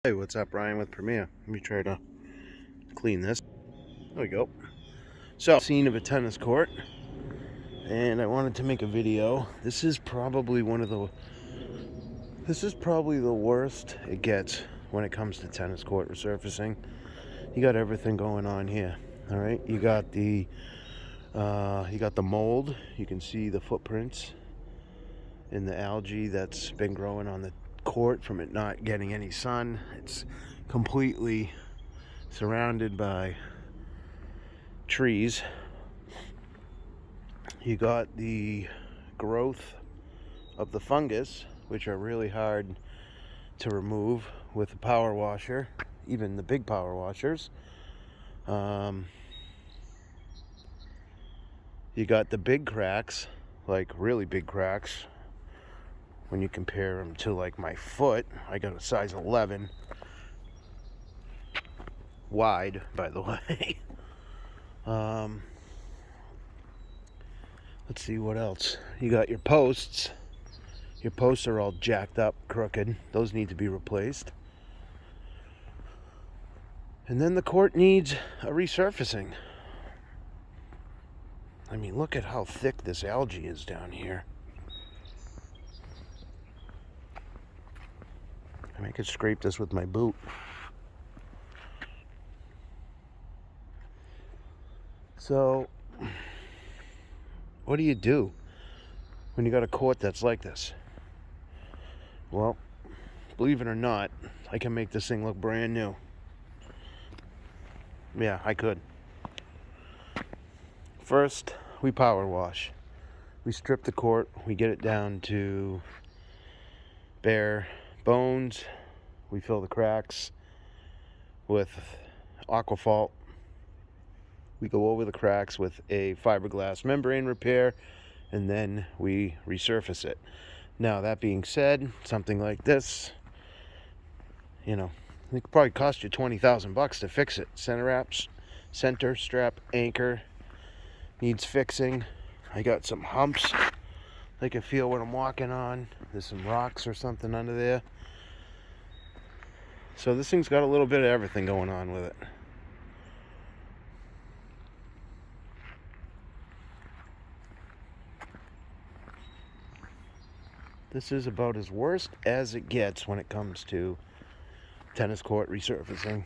Hey, what's up, Ryan with Premier? Let me try to clean this. There we go. So, scene of a tennis court, and I wanted to make a video. This is probably the worst it gets when it comes to tennis court resurfacing. You got everything going on here. All right, you got the mold. You can see the footprints in the algae that's been growing on the court from it not getting any sun. It's completely surrounded by trees. You got the growth of the fungus, which are really hard to remove with a power washer, even the big power washers. You got the big cracks, like really big cracks. When you compare them to like my foot, I got a size 11 wide, by the way. Let's see what else. You got your posts. Your posts are all jacked up, crooked. Those need to be replaced. And then the court needs a resurfacing. I mean, look at how thick this algae is down here. I mean, I could scrape this with my boot. So, what do you do when you got a court that's like this? Well, believe it or not, I can make this thing look brand new. Yeah, I could. First, we power wash. We strip the court, we get it down to bare bones. We fill the cracks with Aquafalt. We go over the cracks with a fiberglass membrane repair, and then we resurface it. Now, that being said, something like this, it could probably cost you $20,000 to fix it. Center strap, anchor needs fixing. I got some humps I can feel when I'm walking on. There's some rocks or something under there. So this thing's got a little bit of everything going on with it. This is about as worst as it gets when it comes to tennis court resurfacing.